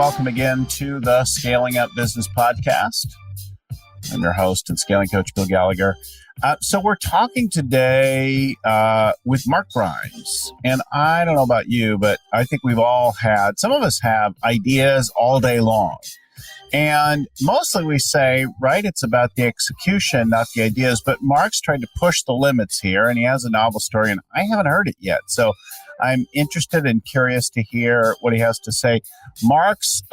welcome again to the Scaling Up Business Podcast. I'm your host and scaling coach, Bill Gallagher. So we're talking today with Mark Grimes. And I don't know about you, but I think we've all had, some of us have ideas all day long. And mostly we say, right, it's about the execution, not the ideas. But Mark's tried to push the limits here, and he has a novel story, and I haven't heard it yet. So I'm interested and curious to hear what he has to say. Mark's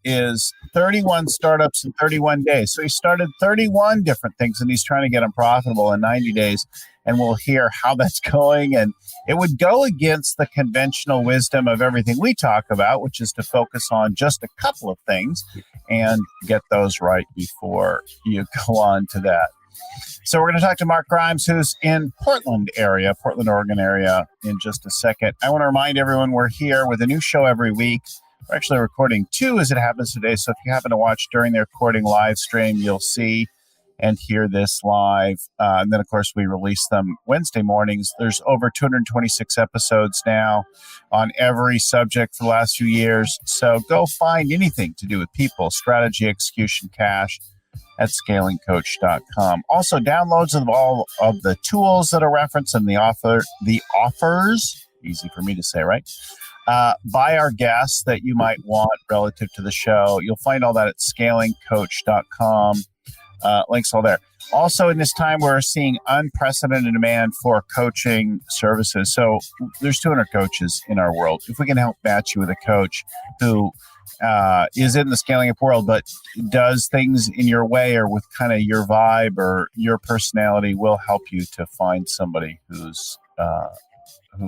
is 31 startups in 31 days. So he started 31 different things, and he's trying to get them profitable in 90 days. And we'll hear how that's going. And it would go against the conventional wisdom of everything we talk about, which is to focus on just a couple of things and get those right before you go on to that. So we're going to talk to Mark Grimes, who's in Portland, Oregon area, in just a second. I want to remind everyone we're here with a new show every week. We're actually recording 2 as it happens today. So if you happen to watch during the recording live stream, you'll see and hear this live. And then, of course, we release them Wednesday mornings. There's over 226 episodes now on every subject for the last few years. So go find anything to do with people, strategy, execution, cash at scalingcoach.com. Also, downloads of all of the tools that are referenced and the offers, easy for me to say, right? By our guests that you might want relative to the show. You'll find all that at scalingcoach.com. Links all there. Also, in this time, we're seeing unprecedented demand for coaching services. So there's 200 coaches in our world. If we can help match you with a coach who is in the scaling up world, but does things in your way or with kind of your vibe or your personality, will help you to find somebody who's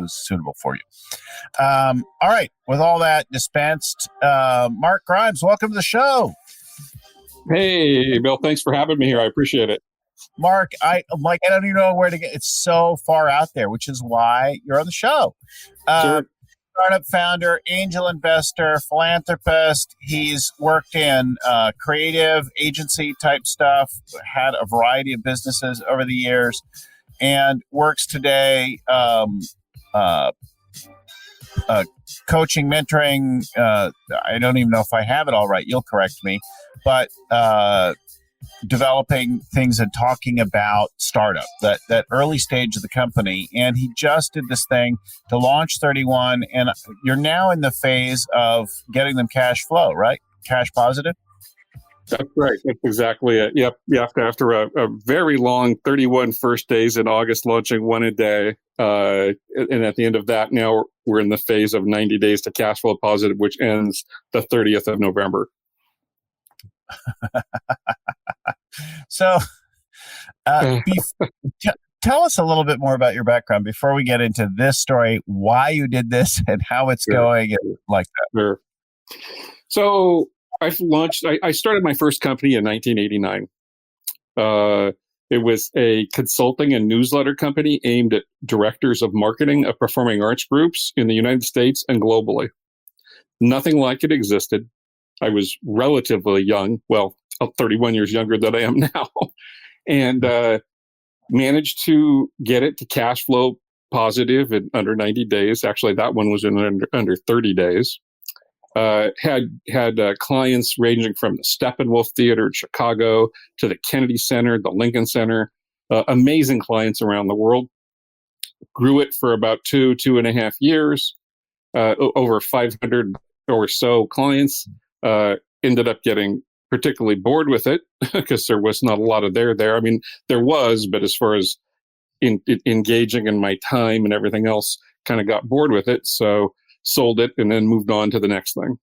suitable for you. All right. With all that dispensed, Mark Grimes, welcome to the show. Hey, Bill, thanks for having me here. I appreciate it. Mark, I don't even know where to get. It's so far out there, which is why you're on the show. Sure. Startup founder, angel investor, philanthropist. He's worked in creative agency type stuff, had a variety of businesses over the years, and works today coaching, mentoring. I don't even know if I have it all right. You'll correct me. But developing things and talking about startup, that early stage of the company. And he just did this thing to launch 31. And you're now in the phase of getting them cash flow, right? Cash positive? That's right. That's exactly it. Yep. After a very long 31 first days in August, launching one a day. And at the end of that, now we're in the phase of 90 days to cash flow positive, which ends the 30th of November. So tell us a little bit more about your background before we get into this story, why you did this and how it's going and like that. Sure. So I started my first company in 1989. It was a consulting and newsletter company aimed at directors of marketing of performing arts groups in the United States and globally. Nothing like it existed. I was relatively young, 31 years younger than I am now, and managed to get it to cash flow positive in under 90 days. Actually, that one was in under 30 days. Had clients ranging from the Steppenwolf Theater in Chicago to the Kennedy Center, the Lincoln Center, amazing clients around the world. Grew it for about 2.5 years, over 500 or so clients. Ended up getting particularly bored with it because there was not a lot of there. I mean, there was, but as far as engaging in my time and everything else, kind of got bored with it. So sold it and then moved on to the next thing.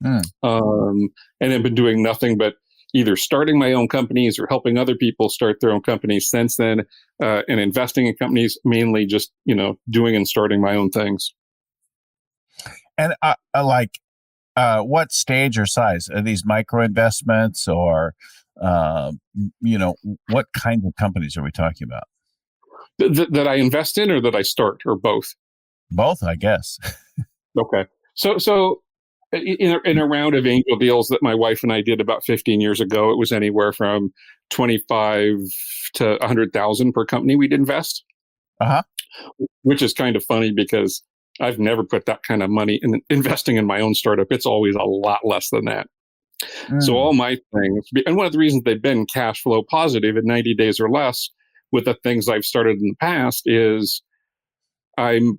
And have been doing nothing but either starting my own companies or helping other people start their own companies since then, and investing in companies, mainly just, doing and starting my own things. And what stage or size? Are these micro investments or, what kinds of companies are we talking about? That I invest in or that I start, or both? Both, I guess. Okay. So in a round of angel deals that my wife and I did about 15 years ago, it was anywhere from 25 to 100,000 per company we'd invest. Uh-huh. Which is kind of funny because I've never put that kind of money in investing in my own startup. It's always a lot less than that. So all my things, and one of the reasons they've been cash flow positive at 90 days or less with the things I've started in the past is I'm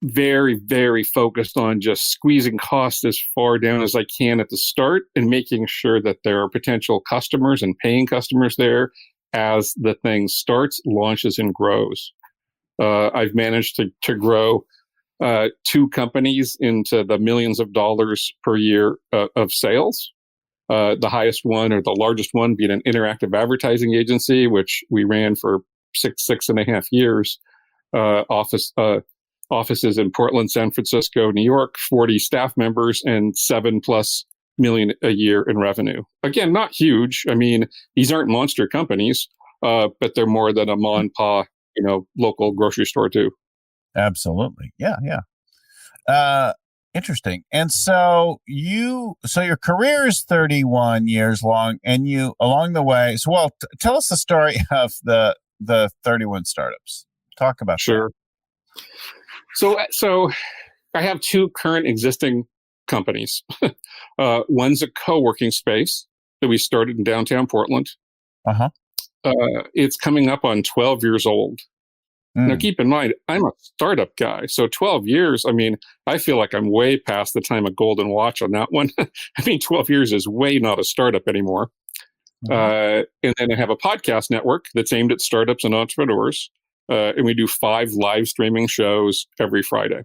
very, very focused on just squeezing costs as far down as I can at the start and making sure that there are potential customers and paying customers there as the thing starts, launches, and grows. I've managed to grow 2 companies into the millions of dollars per year of sales. The highest one or the largest one being an interactive advertising agency, which we ran for six and a half years. Offices in Portland, San Francisco, New York, 40 staff members, and $7+ million a year in revenue. Again, not huge. I mean, these aren't monster companies, but they're more than a ma and pa, local grocery store too. Absolutely. Yeah. Interesting. And so your career is 31 years long, and you along the way. So, tell us the story of the 31 startups. Talk about Sure. that. So I have 2 current existing companies. One's a co-working space that we started in downtown Portland. It's coming up on 12 years old. Now, keep in mind, I'm a startup guy. So 12 years, I mean, I feel like I'm way past the time of golden watch on that one. I mean, 12 years is way not a startup anymore. And then I have a podcast network that's aimed at startups and entrepreneurs. And we do 5 live streaming shows every Friday.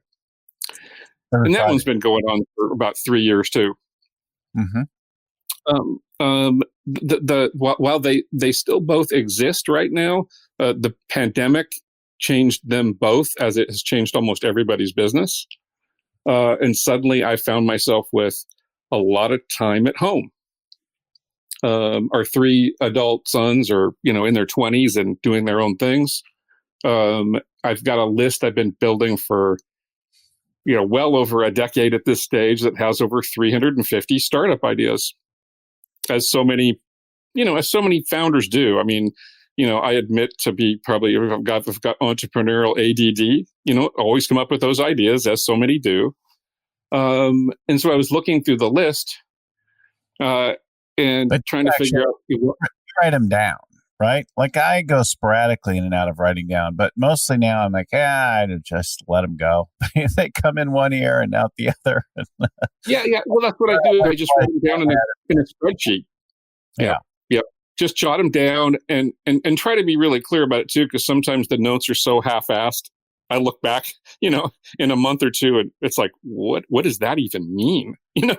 And that one's been going on for about 3 years too. While they still both exist right now, the pandemic changed them both, as it has changed almost everybody's business. And suddenly I found myself with a lot of time at home. Our 3 adult sons are, in their 20s and doing their own things. I've got a list I've been building for, well over a decade at this stage that has over 350 startup ideas, as so many founders do. I mean, I admit to be probably, I've got entrepreneurial ADD, always come up with those ideas, as so many do. And so I was looking through the list and trying to figure out. Write them down, right? Like I go sporadically in and out of writing down, but mostly now I'm like, I just let them go. They come in one ear and out the other. Yeah. Well, that's what I do. I just write them down in a spreadsheet. Yeah. Just jot them down and try to be really clear about it too, because sometimes the notes are so half-assed. I look back, in a month or two, and it's like, what does that even mean? Like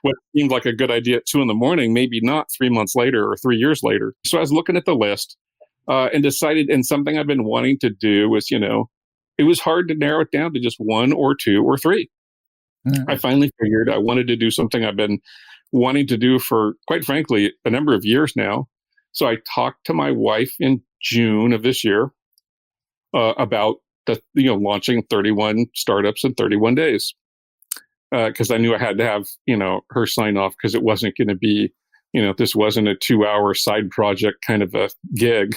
what seemed like a good idea at 2 a.m, maybe not 3 months later or 3 years later. So I was looking at the list and decided, and something I've been wanting to do was, it was hard to narrow it down to just 1 or 2 or 3. I finally figured I wanted to do something I've been wanting to do for, quite frankly, a number of years now. So I talked to my wife in June of this year about launching 31 startups in 31 days. Because I knew I had to have, her sign off, because it wasn't going to be, this wasn't a 2-hour side project kind of a gig.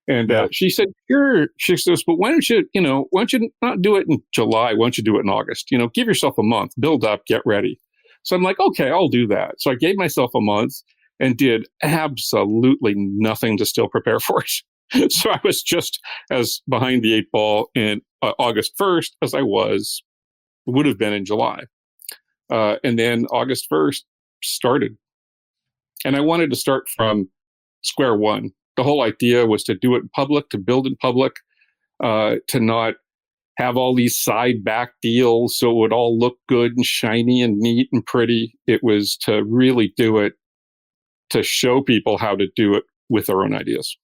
And she said, sure. She says, but why don't you not do it in July? Why don't you do it in August? Give yourself a month, build up, get ready. So I'm like, okay, I'll do that. So I gave myself a month and did absolutely nothing to still prepare for it. So I was just as behind the 8 ball in August 1st as I would have been in July. And then August 1st started. And I wanted to start from square one. The whole idea was to do it in public, to build in public, to not have all these side back deals so it would all look good and shiny and neat and pretty. It was to really do it, to show people how to do it with their own ideas.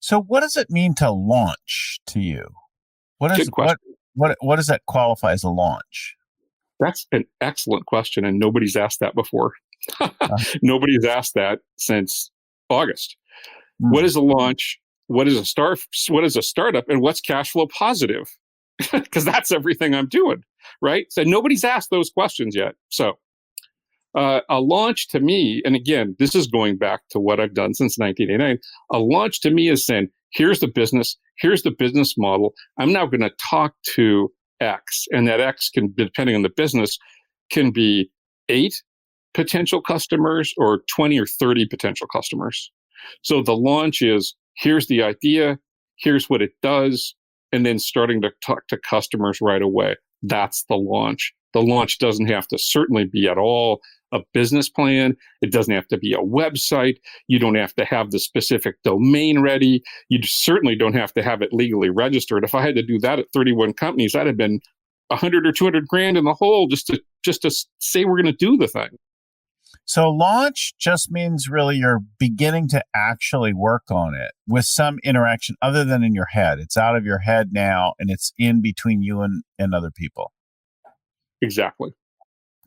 So what does it mean to launch to you? What does that qualify as a launch? That's an excellent question, and nobody's asked that before. Nobody's asked that since August. What is a launch? What is a startup? And what's cash flow positive? Because that's everything I'm doing, right? So nobody's asked those questions yet. So a launch to me, and again, this is going back to what I've done since 1989. A launch to me is saying, here's the business model. I'm now going to talk to X, and that X can, depending on the business, can be 8 potential customers or 20 or 30 potential customers. So the launch is, here's the idea, here's what it does, and then starting to talk to customers right away. That's the launch. The launch doesn't have to certainly be at all a business plan. It doesn't have to be a website. You don't have to have the specific domain ready. You certainly don't have to have it legally registered. If I had to do that at 31 companies, I'd have been 100 or 200 grand in the hole just to say we're going to do the thing. So launch just means really you're beginning to actually work on it with some interaction other than in your head. It's out of your head now, and it's in between you and other people. Exactly.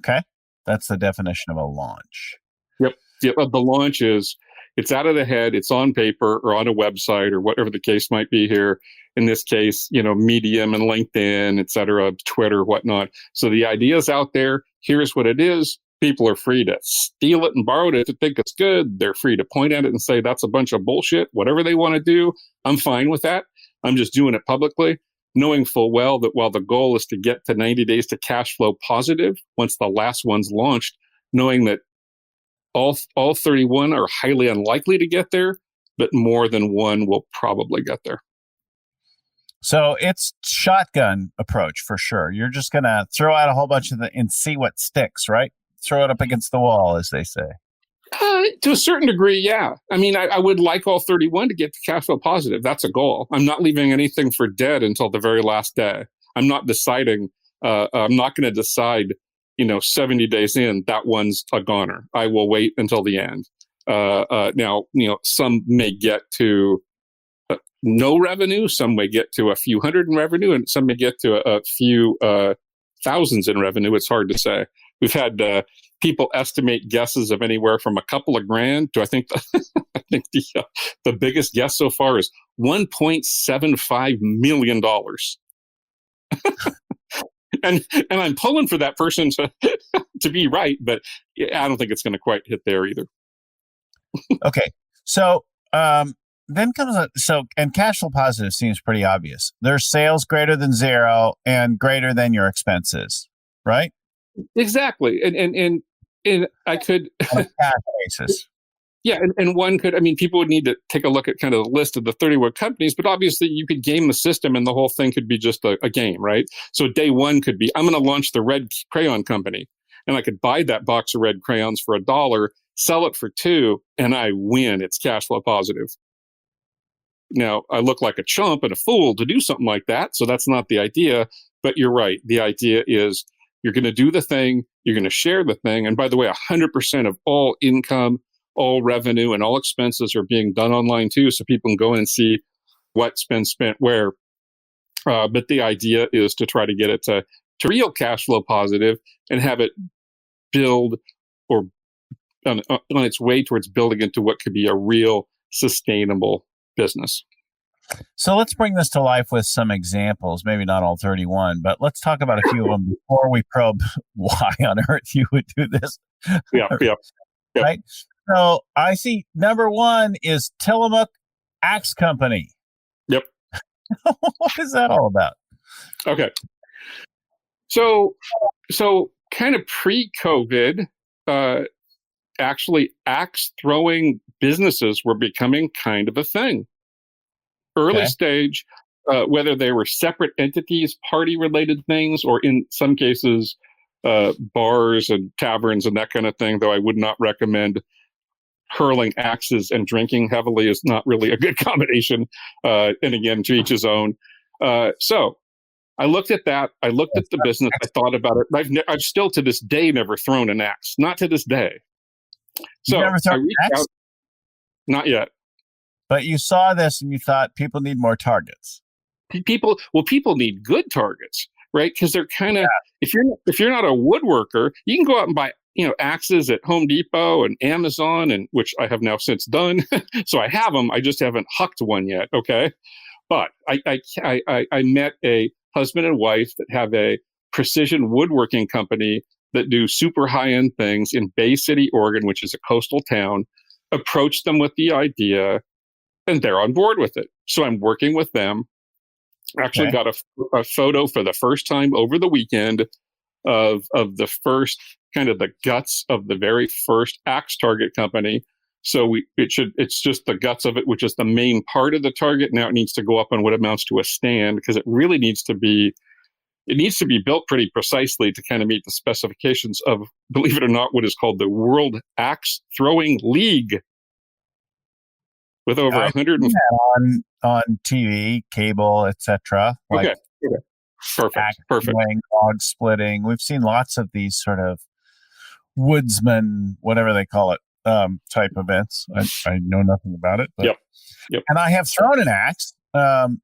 Okay. That's the definition of a launch. Yep. The launch is, it's out of the head, it's on paper or on a website or whatever the case might be here. In this case, Medium and LinkedIn, et cetera, Twitter, whatnot. So the idea is out there. Here's what it is. People are free to steal it and borrow it if they think it's good. They're free to point at it and say that's a bunch of bullshit. Whatever they want to do, I'm fine with that. I'm just doing it publicly, knowing full well that while the goal is to get to 90 days to cash flow positive, once the last one's launched, knowing that all 31 are highly unlikely to get there, but more than one will probably get there. So it's shotgun approach for sure. You're just going to throw out a whole bunch of and see what sticks, right? Throw it up against the wall, as they say. To a certain degree, yeah. I mean, I would like all 31 to get to cash flow positive. That's a goal. I'm not leaving anything for dead until the very last day. I'm not deciding. I'm not going to decide, 70 days in, that one's a goner. I will wait until the end. Now, some may get to no revenue. Some may get to a few hundred in revenue, and some may get to a few thousands in revenue. It's hard to say. We've had people estimate guesses of anywhere from a couple of grand to I think the biggest guess so far is $1.75 million. and I'm pulling for that person to be right, but I don't think it's going to quite hit there either. Okay, so then comes and cash flow positive seems pretty obvious. There's sales greater than 0 and greater than your expenses, right? Exactly. And I could on a cash basis. Yeah, and one could, people would need to take a look at kind of the list of the 31 companies, but obviously you could game the system and the whole thing could be just a game, right? So day one could be, I'm going to launch the red crayon company, and I could buy that box of red crayons for $1, sell it for $2, and I win. It's cash flow positive. Now, I look like a chump and a fool to do something like that, so that's not the idea, but you're right. The idea is you're going to do the thing, you're going to share the thing, and by the way, 100% of all income, all revenue, and all expenses are being done online too, so people can go in and see what's been spent where. But the idea is to try to get it to real cash flow positive and have it build or on its way towards building into what could be a real sustainable business. So let's bring this to life with some examples, maybe not all 31, but let's talk about a few of them before we probe why on earth you would do this. Yeah. Right? So I see number one is Tillamook Axe Company. Yep. What is that all about? Okay. So kind of pre-COVID, actually axe throwing businesses were becoming kind of a thing. Early stage, whether they were separate entities, party-related things, or in some cases, bars and taverns and that kind of thing, though I would not recommend hurling axes and drinking heavily is not really a good combination. And again, to each his own. So I looked at that. I looked at the business. I thought about it. I've still to this day never thrown an axe. Not to this day. So You've never thrown an axe? Not yet. But you saw this and you thought people need more targets. People need good targets, right? Because they're kind of, if you're not a woodworker, you can go out and buy, axes at Home Depot and Amazon, and which I have now since done. So I have them. I just haven't hucked one yet. Okay. But I met a husband and wife that have a precision woodworking company that do super high-end things in Bay City, Oregon, which is a coastal town. Approached them with the idea, and they're on board with it. So I'm working with them. Actually got a photo for the first time over the weekend of the first kind of the guts of the very first axe target company. So it's just the guts of it, which is the main part of the target. Now it needs to go up on what amounts to a stand, because it really needs to be built pretty precisely to kind of meet the specifications of, believe it or not, what is called the World Axe Throwing League, with over 100 on TV, cable, etc. Okay. Perfect. Log splitting. We've seen lots of these sort of woodsman, whatever they call it, type events. I know nothing about it. But, Yep. And I have thrown an axe, and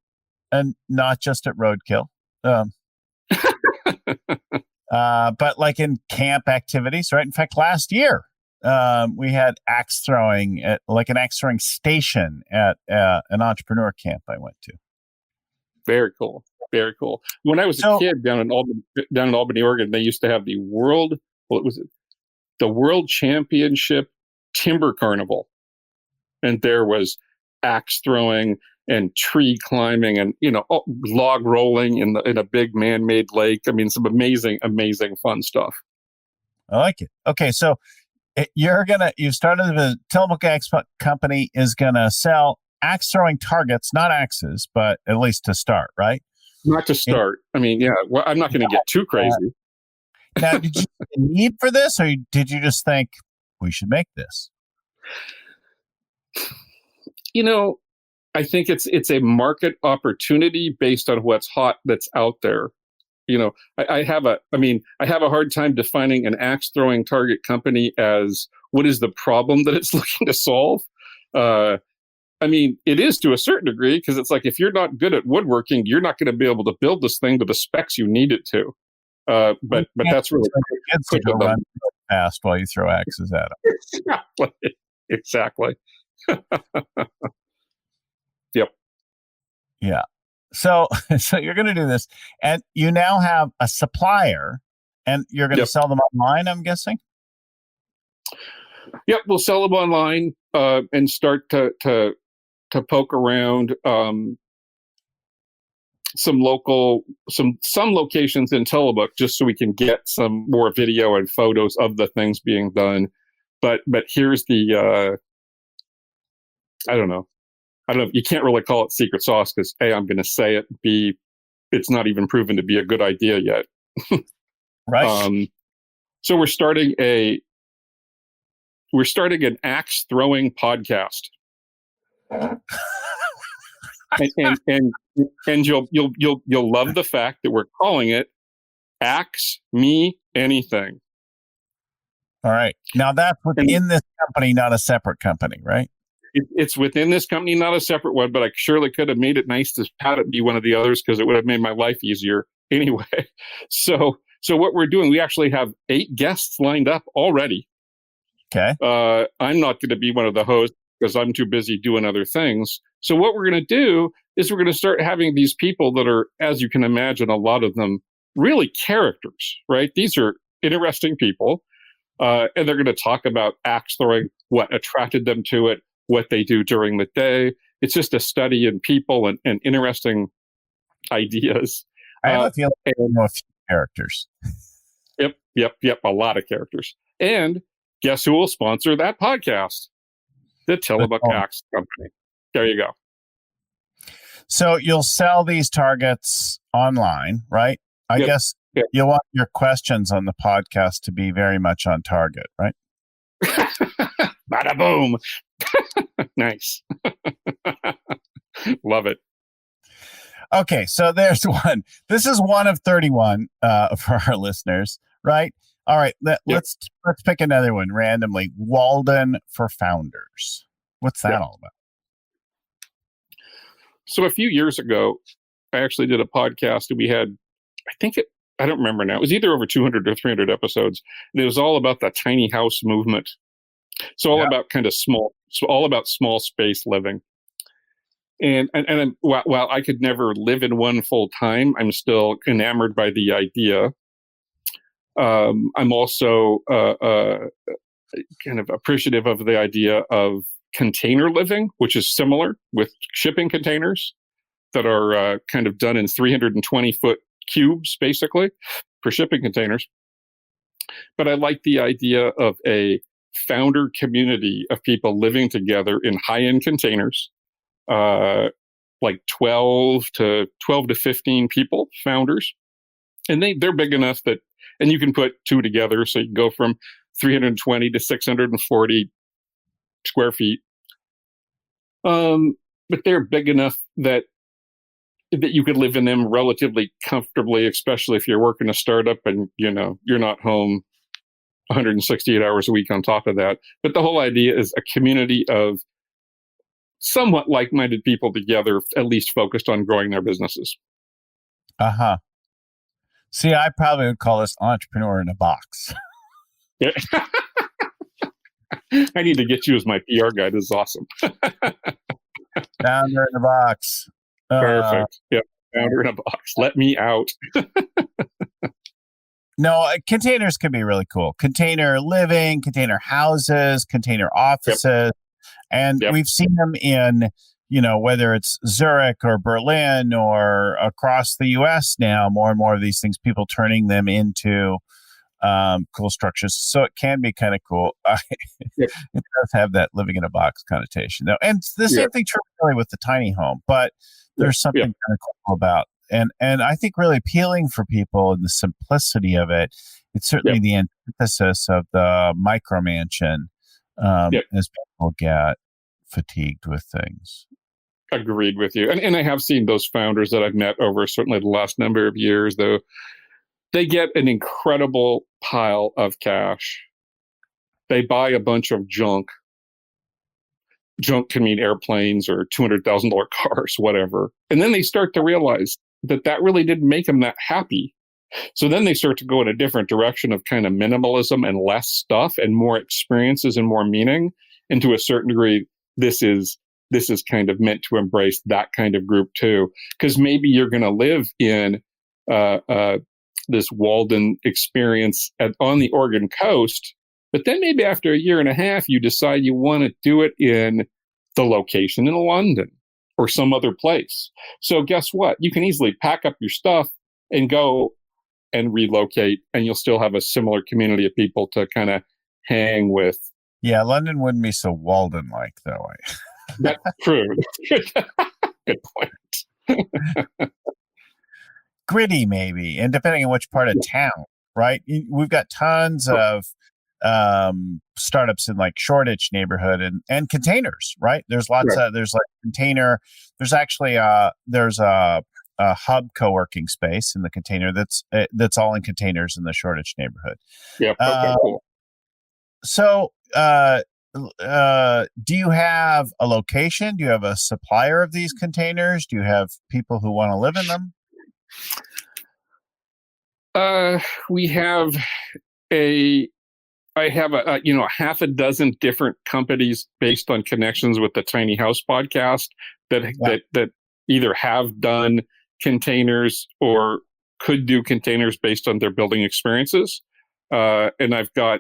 not just at roadkill, but like in camp activities, right? In fact, last year, we had axe throwing at like an axe throwing station at an entrepreneur camp I went to. Very cool. Very cool. When I was a kid down in Albany, Oregon, they used to have the World Championship Timber Carnival, and there was axe throwing and tree climbing and log rolling in a big man-made lake. I mean, some amazing fun stuff. I like it. Okay, so you've started the Tillamook Axe Company is gonna sell axe throwing targets, not axes, but at least to start, right? Not to start. I mean, yeah. Well, I'm not going to get too crazy. Now, did you see a need for this, or did you just think we should make this? I think it's a market opportunity based on what's hot that's out there. I have a hard time defining an axe throwing target company as what is the problem that it's looking to solve. It is to a certain degree, because it's like, if you're not good at woodworking, you're not going to be able to build this thing to the specs you need it to. But that's really kids to go run fast while you throw axes at them. Exactly. Yep. Yeah. So you're going to do this, and you now have a supplier, and you're going to sell them online, I'm guessing? Yep, we'll sell them online and start to poke around some locations in Tillamook, just so we can get some more video and photos of the things being done. But here's the I don't know. You can't really call it secret sauce, because A, I'm going to say it. B, it's not even proven to be a good idea yet. Right. So we're starting an axe throwing podcast. and you'll love the fact that we're calling it Axe Me Anything. All right. Now that's within this company, not a separate company, right? It's within this company, not a separate one, but I surely could have made it nice to have it be one of the others, because it would have made my life easier anyway. So what we're doing, we actually have 8 guests lined up already. Okay. I'm not going to be one of the hosts, because I'm too busy doing other things. So what we're going to do is we're going to start having these people that are, as you can imagine, a lot of them really characters, right? These are interesting people. And they're going to talk about axe throwing, what attracted them to it, what they do during the day. It's just a study in people and interesting ideas. I have a feeling I know a few characters. Yep. A lot of characters. And guess who will sponsor that podcast? The Tillamook Axe Company. There you go. So you'll sell these targets online, right? I guess you'll want your questions on the podcast to be very much on target, right? Bada boom. Nice. Love it. Okay, so there's one. This is one of 31 for our listeners, right? All right, let's pick another one randomly. Walden for Founders. What's that all about? So a few years ago, I actually did a podcast, and we had, I don't remember now. It was either over 200 or 300 episodes. And it was all about the tiny house movement. So all about kind of small space living. And while I could never live in one full time, I'm still enamored by the idea. I'm also kind of appreciative of the idea of container living, which is similar with shipping containers that are kind of done in 320-foot cubes, basically, for shipping containers. But I like the idea of a founder community of people living together in high-end containers, like 12 to 15 people, founders. And they're big enough that, and you can put two together, so you can go from 320 to 640 square feet. But they're big enough that you could live in them relatively comfortably, especially if you're working a startup and you're not home 168 hours a week on top of that. But the whole idea is a community of somewhat like-minded people together, at least focused on growing their businesses. Uh-huh. See, I probably would call this entrepreneur in a box. Yeah. I need to get you as my PR guy. This is awesome. Founder in a box. Perfect. Yeah. Founder in a box. Let me out. No, containers can be really cool. Container living, container houses, container offices. Yep. And we've seen them in, whether it's Zurich or Berlin or across the US now, more and more of these things, people turning them into cool structures. So it can be kind of cool. It does have that living in a box connotation, though. And the same thing true really with the tiny home, but there's something kind of cool about. And I think really appealing for people in the simplicity of it. It's certainly the antithesis of the micro mansion as people get fatigued with things. Agreed with you. And I have seen those founders that I've met over certainly the last number of years, though. They get an incredible pile of cash. They buy a bunch of junk. Junk can mean airplanes or $200,000 cars, whatever. And then they start to realize that really didn't make them that happy. So then they start to go in a different direction of kind of minimalism and less stuff and more experiences and more meaning. And to a certain degree, this is kind of meant to embrace that kind of group too. Because maybe you're going to live in this Walden experience on the Oregon coast, but then maybe after a year and a half, you decide you want to do it in the location in London or some other place. So guess what? You can easily pack up your stuff and go and relocate, and you'll still have a similar community of people to kind of hang with. Yeah, London wouldn't be so Walden-like, though. That's true. Good point. Gritty, maybe, and depending on which part of town, right? We've got tons of startups in like Shoreditch neighborhood and containers, right? There's lots of there's like container. There's actually there's a hub co-working space in the container that's all in containers in the Shoreditch neighborhood. Yeah. Okay. Cool. So, do you have a location? Do you have a supplier of these containers? Do you have people who want to live in them? We have I have a half a dozen different companies based on connections with the Tiny House podcast that either have done containers or could do containers based on their building experiences. And I've got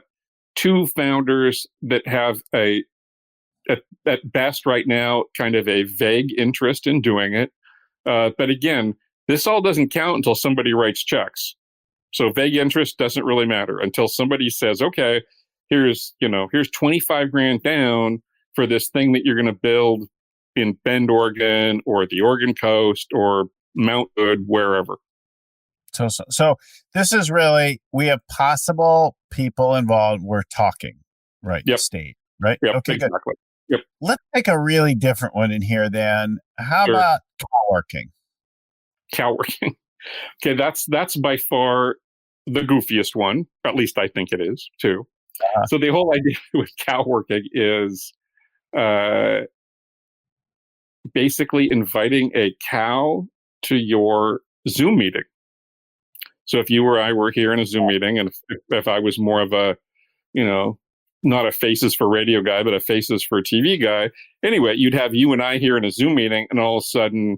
two founders that have at best right now, kind of a vague interest in doing it. But again, this all doesn't count until somebody writes checks. So vague interest doesn't really matter until somebody says, okay, here's $25,000 down for this thing that you're going to build in Bend, Oregon, or the Oregon coast, or Mount Hood, wherever. So this is really, we have possible people involved. We're talking, right? Yep. State, right? Yep, okay, exactly. Good. Yep. Let's take a really different one in here then. How about co-working? Co-working. Okay, that's by far the goofiest one. At least I think it is too. So the whole idea with co-working is basically inviting a cow to your Zoom meeting. So if you or I were here in a Zoom meeting, and if I was more of a, not a faces for radio guy, but a faces for TV guy, anyway, you'd have you and I here in a Zoom meeting, and all of a sudden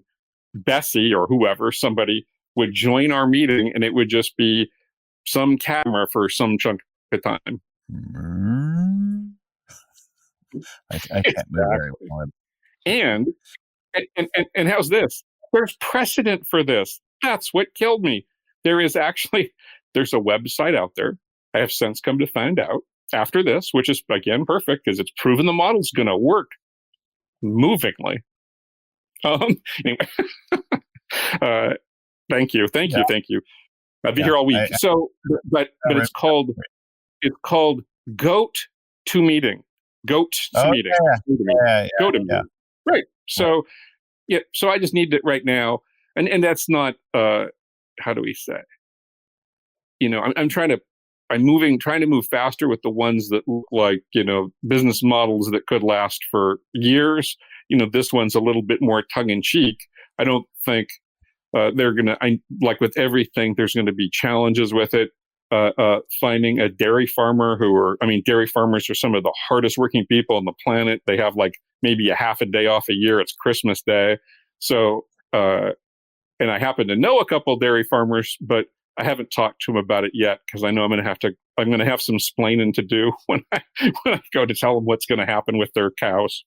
Bessie or whoever, somebody would join our meeting, and it would just be some camera for some chunk of time. I can't move very Exactly. well. And and how's this? There's precedent for this. That's what killed me. There is actually there's a website out there. I have since come to find out after this, which is again perfect because it's proven the model's going to work movingly. Anyway, uh, Yeah, thank you. I'll be yeah. here all week. So, but Remember. it's called Goat to Meeting. Goat to Oh Meeting. yeah, Go to yeah. meeting. Right. So yeah. So I just need it right now, and that's not. How do we say? I'm trying to move faster with the ones that look like, business models that could last for years. This one's a little bit more tongue in cheek. I don't think they're going to, like with everything, there's going to be challenges with it. Finding a dairy farmer dairy farmers are some of the hardest working people on the planet. They have like maybe a half a day off a year. It's Christmas Day. So, and I happen to know a couple of dairy farmers, but I haven't talked to them about it yet because I know I'm going to have some splaining to do when I go to tell them what's going to happen with their cows.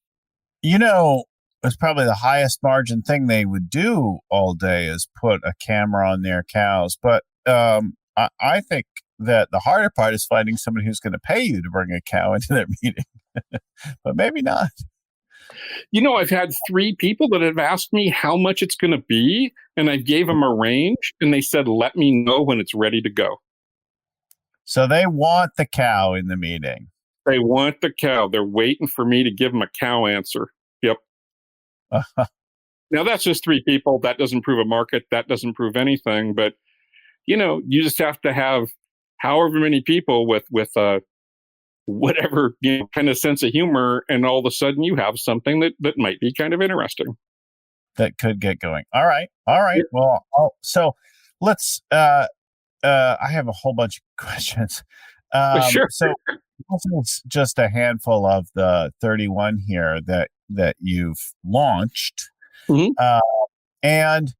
It's probably the highest margin thing they would do all day is put a camera on their cows. But I think that the harder part is finding somebody who's going to pay you to bring a cow into their meeting. But maybe not. I've had 3 people that have asked me how much it's going to be, and I gave them a range, and they said, let me know when it's ready to go. So they want the cow in the meeting. They want the cow. They're waiting for me to give them a cow answer. Yep. Now, that's just 3 people. That doesn't prove a market. That doesn't prove anything. But, you just have to have however many people with whatever kind of sense of humor, and all of a sudden you have something that might be kind of interesting. That could get going. All right. Yeah. Well, so let's. I have a whole bunch of questions. Sure. So it's just a handful of the 31 here that you've launched. Mm-hmm. And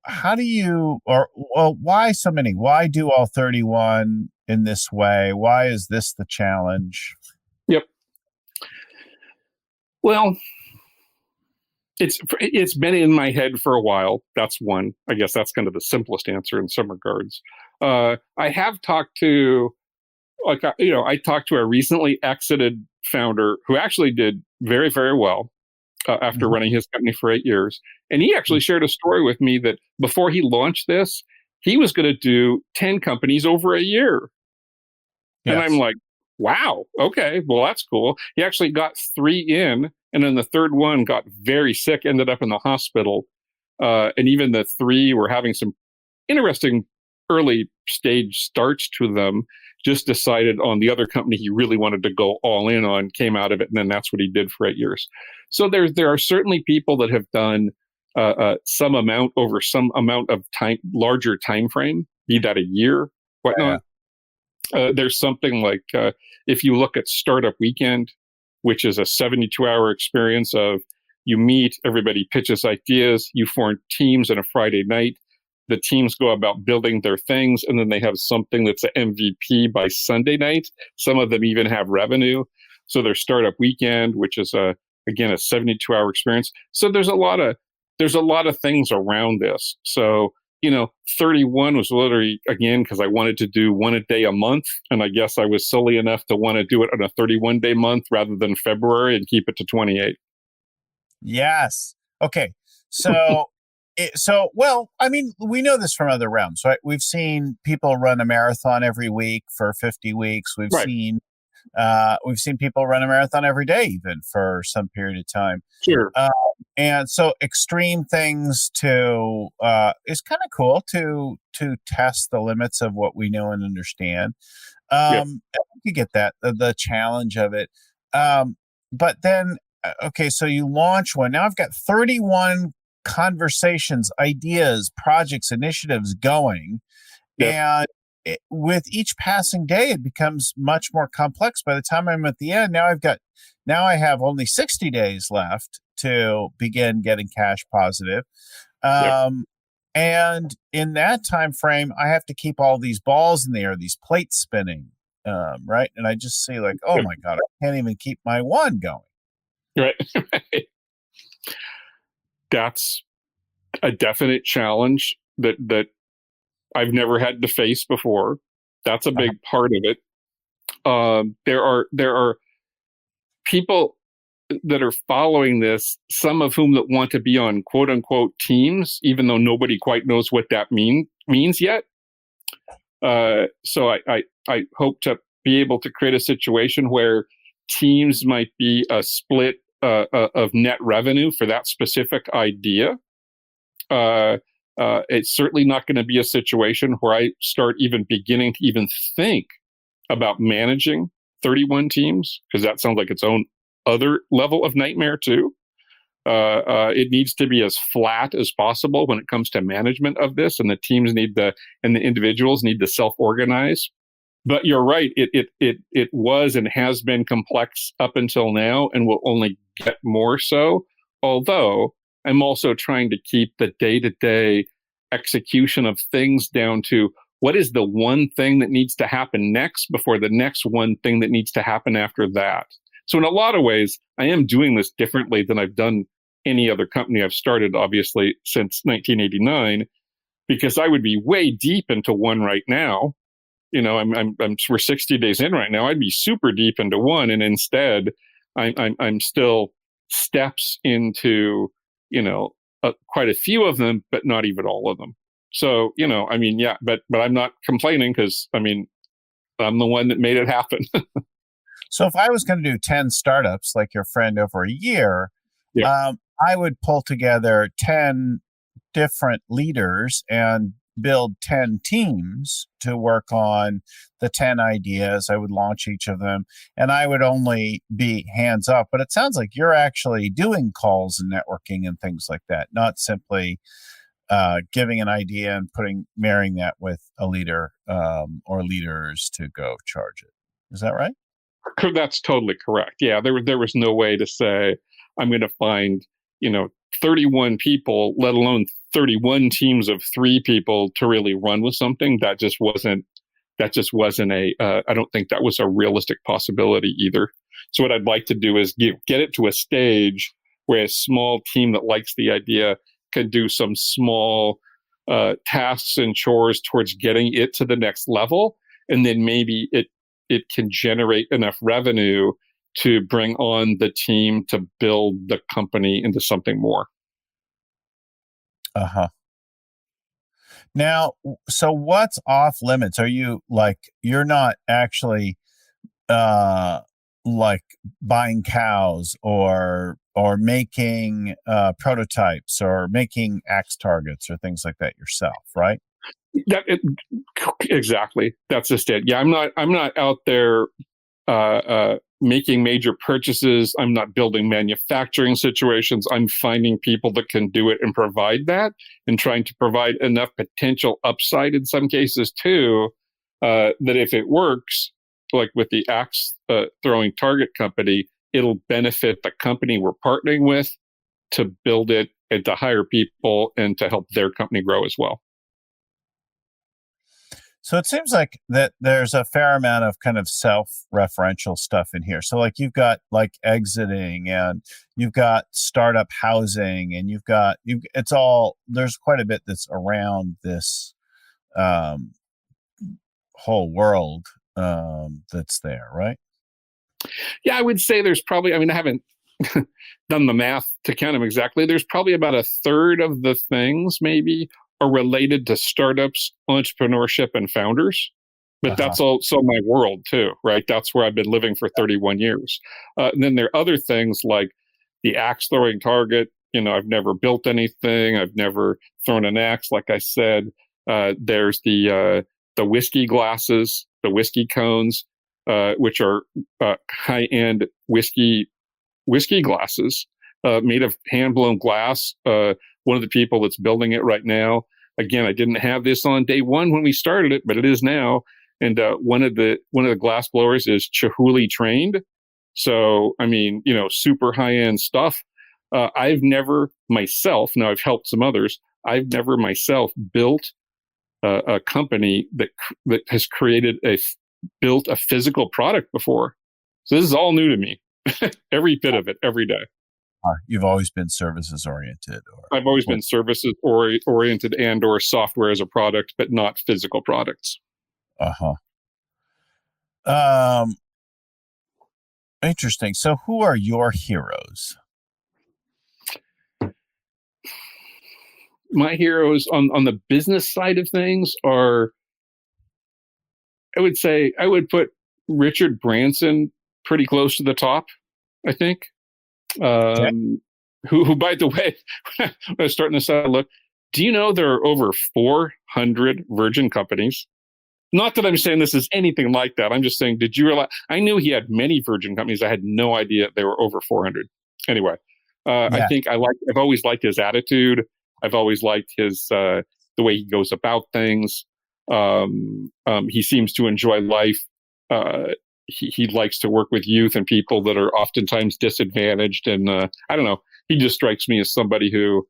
how do you, why so many? Why do all 31 in this way? Why is this the challenge? Yep. Well, it's been in my head for a while. That's one. I guess that's kind of the simplest answer in some regards. I have talked to, I talked to a recently exited founder who actually did very, very well after running his company for 8 years. And he actually shared a story with me that before he launched this, he was going to do 10 companies over a year. Yes. And I'm like, wow, okay, well, that's cool. He actually got 3 in, and then the third one got very sick, ended up in the hospital. And even the 3 were having some interesting early stage starts to them. Just decided on the other company he really wanted to go all in on, came out of it, and then that's what he did for 8 years. So there are certainly people that have done some amount over some amount of time, larger time frame, be that a year, whatnot. There's something like if you look at Startup Weekend, which is a 72-hour experience of you meet, everybody pitches ideas, you form teams on a Friday night. The teams go about building their things, and then they have something that's an MVP by Sunday night. Some of them even have revenue. So there's Startup Weekend, which is again a 72-hour experience. So there's a lot of things around this. So 31 was literally, again, because I wanted to do 1 a day a month, and I guess I was silly enough to want to do it on a 31-day month rather than February and keep it to 28. Yes. Okay. So. Well, I mean, we know this from other realms, right? We've seen people run a marathon every week for 50 weeks. We've seen people run a marathon every day, even for some period of time. Sure. And so extreme things is kind of cool to test the limits of what we know and understand. You get that, the challenge of it. But then, okay, so you launch one. Now I've got 31 conversations, ideas, projects, initiatives going. And with each passing day, it becomes much more complex. By the time I'm at the end, now I have only 60 days left to begin getting cash positive. And in that time frame, I have to keep all these balls in the air, these plates spinning. right? And I just see like, oh my God, I can't even keep my one going. Right. That's a definite challenge that I've never had to face before. That's a big part of it. There are people that are following this, some of whom that want to be on quote unquote teams, even though nobody quite knows what that means yet. So I hope to be able to create a situation where teams might be a split of net revenue for that specific idea. It's certainly not going to be a situation where I start even beginning to even think about managing 31 teams, because that sounds like its own other level of nightmare too. It needs to be as flat as possible when it comes to management of this, and the teams and the individuals need to self-organize. But you're right; it was and has been complex up until now, and will only get more so. Although I'm also trying to keep the day-to-day execution of things down to what is the one thing that needs to happen next before the next one thing that needs to happen after that. So in a lot of ways, I am doing this differently than I've done any other company I've started, obviously, since 1989, because I would be way deep into one right now. We're 60 days in right now. I'd be super deep into one, and instead, I'm still steps into, quite a few of them, but not even all of them. So, but I'm not complaining because, I'm the one that made it happen. So if I was going to do 10 startups like your friend over a year, Yeah. I would pull together 10 different leaders and build 10 teams to work on the 10 ideas. I would launch each of them, and I would only be hands up. But it sounds like you're actually doing calls and networking and things like that, not simply giving an idea and marrying that with a leader or leaders to go charge it. Is that right? That's totally correct. Yeah, there was no way to say I'm going to find 31 people, let alone 31 teams of 3 people to really run with something. That just wasn't a. I don't think that was a realistic possibility either. So what I'd like to do is get it to a stage where a small team that likes the idea can do some small tasks and chores towards getting it to the next level, and then maybe it can generate enough revenue to bring on the team to build the company into something more. Uh-huh. Now, so what's off limits? Are you you're not actually like buying cows or making prototypes or making axe targets or things like that yourself, right? Exactly. That's just it. Yeah, I'm not out there making major purchases. I'm not building manufacturing situations. I'm finding people that can do it and provide that, and trying to provide enough potential upside in some cases too, that if it works, like with the axe throwing target company, it'll benefit the company we're partnering with to build it and to hire people and to help their company grow as well. So it seems like that there's a fair amount of kind of self-referential stuff in here. So you've got exiting, and you've got startup housing, and there's quite a bit that's around this whole world that's there, right? Yeah, I would say there's probably, I haven't done the math to count them exactly. There's probably about a third of the things maybe are related to startups, entrepreneurship, and founders. But that's also my world too, right? That's where I've been living for 31 years. And then there are other things like the axe throwing target. I've never built anything. I've never thrown an axe, like I said. There's the whiskey glasses, the whiskey cones, which are high-end whiskey glasses made of hand-blown glass. One of the people that's building it right now, again, I didn't have this on day one when we started it, but it is now. And one of the glass blowers is Chihuly trained. So, super high-end stuff. I've never myself, now I've helped some others, I've never myself built a company that has created built a physical product before. So this is all new to me. Every bit of it, every day. You've always been services oriented, I've always been services oriented and or software as a product, but not physical products. Interesting. So who are your heroes? My heroes on the business side of things are, I would say, I would put Richard Branson pretty close to the top, I think. Okay. Who, by the way, when I was starting this out, look, do you know there are over 400 Virgin companies? Not that I'm saying this is anything like that. I'm just saying, did you realize? I knew he had many Virgin companies. I had no idea there were over 400. Anyway, I think I've always liked his attitude. I've always liked his the way he goes about things. He seems to enjoy life. He likes to work with youth and people that are oftentimes disadvantaged. And I don't know, he just strikes me as somebody who,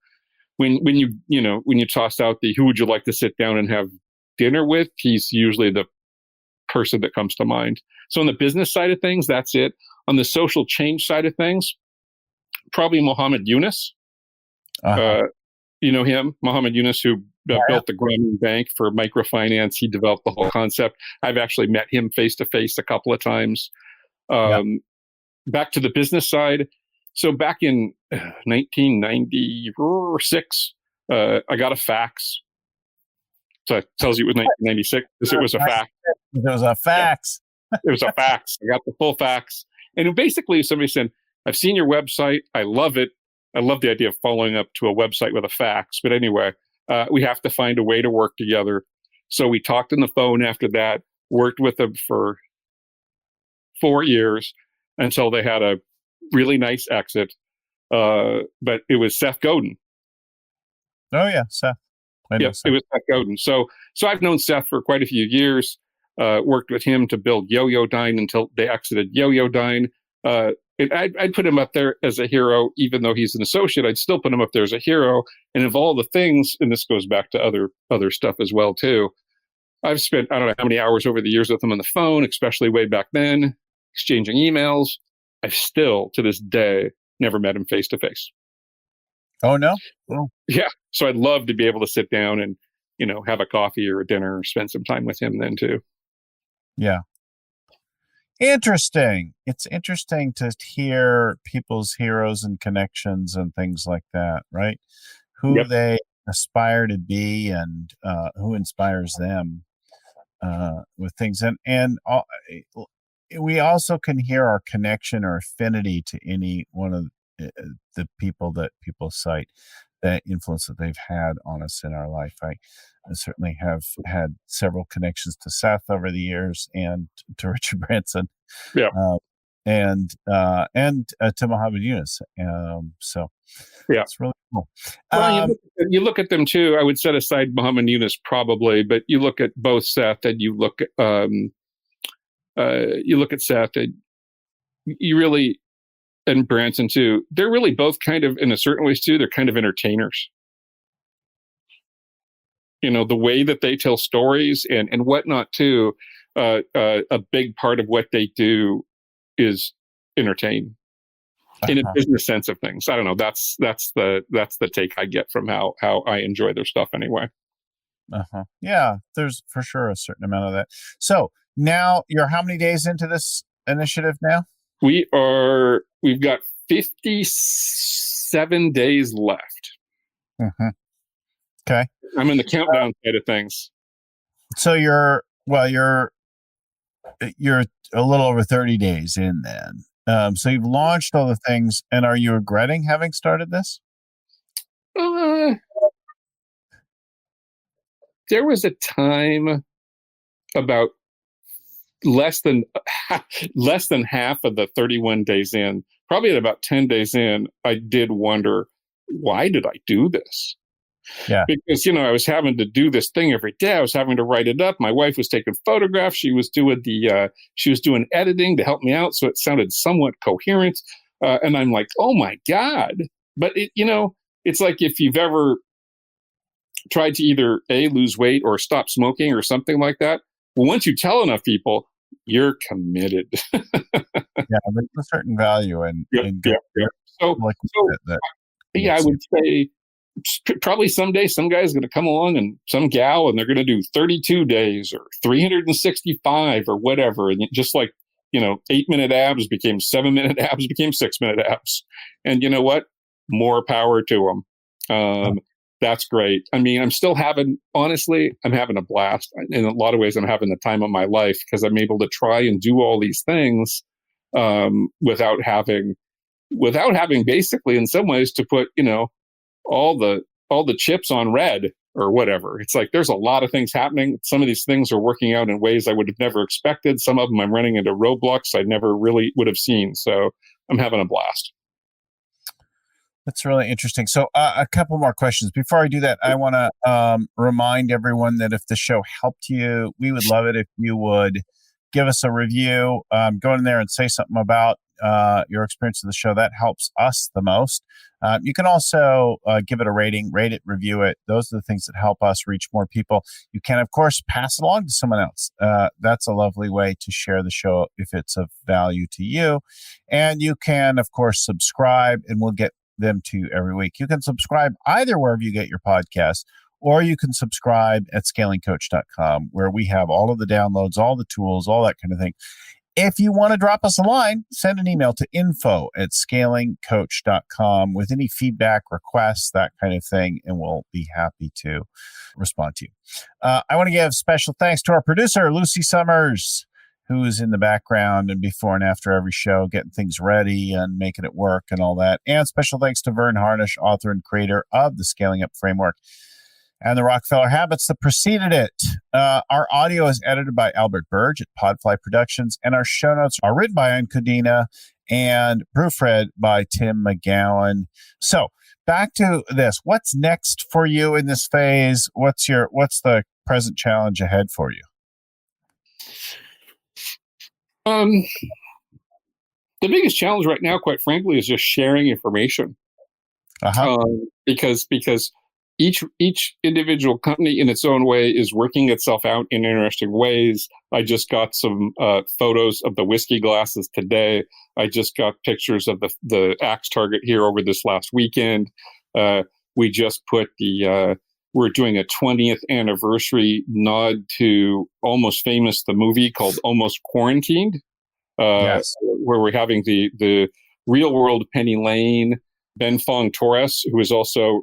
when you toss out the who would you like to sit down and have dinner with, he's usually the person that comes to mind. So on the business side of things, that's it. On the social change side of things, probably Muhammad Yunus. You know him, Muhammad Yunus, who built the Grameen Bank for microfinance. He developed the whole concept. I've actually met him face to face a couple of times. Back to the business side. So back in 1996, I got a fax. So it tells you it was 1996 because it was a fax. It was a fax. It was a fax. I got the full fax. And basically somebody said, I've seen your website. I love it. I love the idea of following up to a website with a fax. But anyway, we have to find a way to work together. So we talked on the phone after that, worked with them for 4 years until they had a really nice exit. But it was Seth Godin. Oh, yeah, Seth. Yes, it was Seth Godin. So I've known Seth for quite a few years, worked with him to build Yo-Yo-Dine until they exited Yo-Yo-Dine. I'd put him up there as a hero, even though he's an associate. I'd still put him up there as a hero. And of all the things, and this goes back to other stuff as well too, I've spent I don't know how many hours over the years with him on the phone, especially way back then, exchanging emails. I've still, to this day, never met him face to face. Oh, no? Oh. Yeah. So I'd love to be able to sit down and, have a coffee or a dinner or spend some time with him then too. Yeah. Interesting. It's interesting to hear people's heroes and connections and things like that, right? Who they aspire to be and who inspires them with things. And we also can hear our connection or affinity to any one of the people that people cite, that influence that they've had on us in our life. I certainly have had several connections to Seth over the years and to Richard Branson, and to Muhammad Yunus. So it's really cool. Well, you look at them too. I would set aside Muhammad Yunus probably, but you look at both Seth and you look at Seth and you really, and Branson too. They're really both kind of, in a certain ways too, they're kind of entertainers. The way that they tell stories and whatnot too. A big part of what they do is entertain in a business sense of things. I don't know. That's the take I get from how I enjoy their stuff anyway. Yeah, there's for sure a certain amount of that. So now you're how many days into this initiative now? We've got 57 days left. Okay. I'm in the countdown side of things. So you're a little over 30 days in then. So you've launched all the things, and are you regretting having started this? There was a time about less than half of the 31 days in, probably at about 10 days in, I did wonder, why did I do this? Yeah. Because, I was having to do this thing every day. I was having to write it up. My wife was taking photographs. She was doing editing to help me out. So it sounded somewhat coherent. And I'm like, oh my God. But it's like if you've ever tried to either lose weight or stop smoking or something like that. Well, once you tell enough people, you're committed. Yeah, there's a certain value in good Yep. So, like so that yeah, I makes you. would say probably someday some guy's going to come along and some gal and they're going to do 32 days or 365 or whatever. And just like, 8-minute abs became 7-minute abs, became 6-minute abs. And you know what? More power to them. That's great. I mean, honestly, I'm having a blast. In a lot of ways, I'm having the time of my life because I'm able to try and do all these things without having basically in some ways to put, all the chips on red or whatever. It's like there's a lot of things happening. Some of these things are working out in ways I would have never expected. Some of them I'm running into roadblocks I never really would have seen. So I'm having a blast. That's really interesting. So a couple more questions. Before I do that, I want to remind everyone that if the show helped you, we would love it if you would give us a review. Go in there and say something about your experience of the show. That helps us the most. You can also give it a rating, rate it, review it. Those are the things that help us reach more people. You can, of course, pass it along to someone else. That's a lovely way to share the show if it's of value to you. And you can, of course, subscribe, and we'll get them to you every week. You can subscribe either wherever you get your podcasts, or you can subscribe at scalingcoach.com, where we have all of the downloads, all the tools, all that kind of thing. If you want to drop us a line, send an email to info@scalingcoach.com with any feedback, requests, that kind of thing, and we'll be happy to respond to you. I want to give special thanks to our producer, Lucy Summers, who is in the background and before and after every show, getting things ready and making it work and all that. And special thanks to Vern Harnish, author and creator of the Scaling Up Framework and the Rockefeller Habits that preceded it. Our audio is edited by Albert Burge at Podfly Productions, and our show notes are written by Ann Codina and proofread by Tim McGowan. So back to this. What's next for you in this phase? What's the present challenge ahead for you? The biggest challenge right now, quite frankly, is just sharing information. Because each individual company in its own way is working itself out in interesting ways. I just got some photos of the whiskey glasses today. I just got pictures of the Axe target here over this last weekend. We just put we're doing a 20th anniversary nod to Almost Famous, the movie called Almost Quarantined, Yes. where we're having the real world Penny Lane, Ben Fong Torres, who is also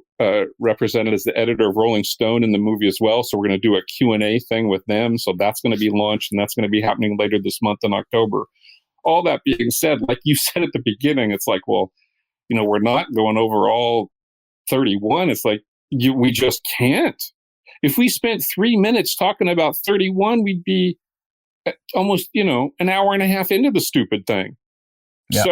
represented as the editor of Rolling Stone in the movie as well. So we're going to do a Q&A thing with them. So that's going to be launched, and that's going to be happening later this month in October. All that being said, like you said at the beginning, it's like, well, we're not going over all 31. It's like, we just can't. If we spent 3 minutes talking about 31, we'd be almost, an hour and a half into the stupid thing. Yeah.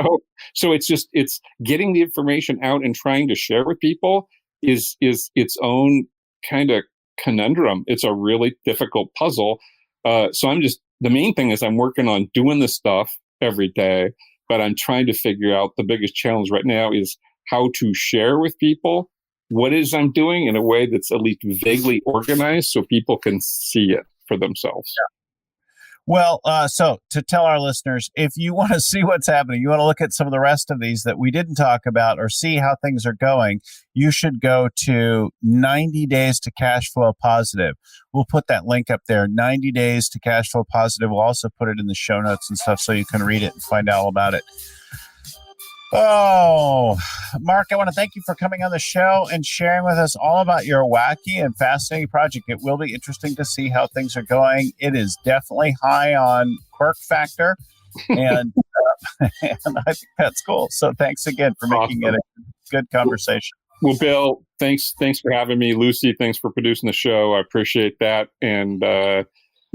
So it's getting the information out and trying to share with people is its own kind of conundrum. It's a really difficult puzzle. So the main thing is I'm working on doing this stuff every day, but I'm trying to figure out the biggest challenge right now is how to share with people what it is I'm doing in a way that's at least vaguely organized so people can see it for themselves. Yeah. Well, so to tell our listeners, if you want to see what's happening, you want to look at some of the rest of these that we didn't talk about or see how things are going, you should go to 90 Days to Cash Flow Positive. We'll put that link up there, 90 Days to Cash Flow Positive. We'll also put it in the show notes and stuff so you can read it and find out all about it. Oh, Mark, I want to thank you for coming on the show and sharing with us all about your wacky and fascinating project. It will be interesting to see how things are going. It is definitely high on quirk factor, and and I think that's cool. So thanks again for making it a good conversation. Well, Bill, thanks for having me. Lucy, thanks for producing the show. I appreciate that. And,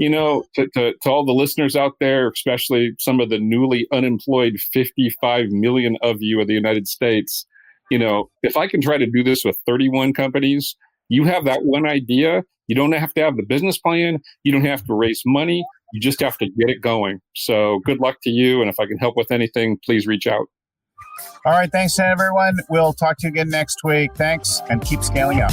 to all the listeners out there, especially some of the newly unemployed 55 million of you in the United States, if I can try to do this with 31 companies, you have that one idea. You don't have to have the business plan. You don't have to raise money. You just have to get it going. So good luck to you. And if I can help with anything, please reach out. All right. Thanks, everyone. We'll talk to you again next week. Thanks, and keep scaling up.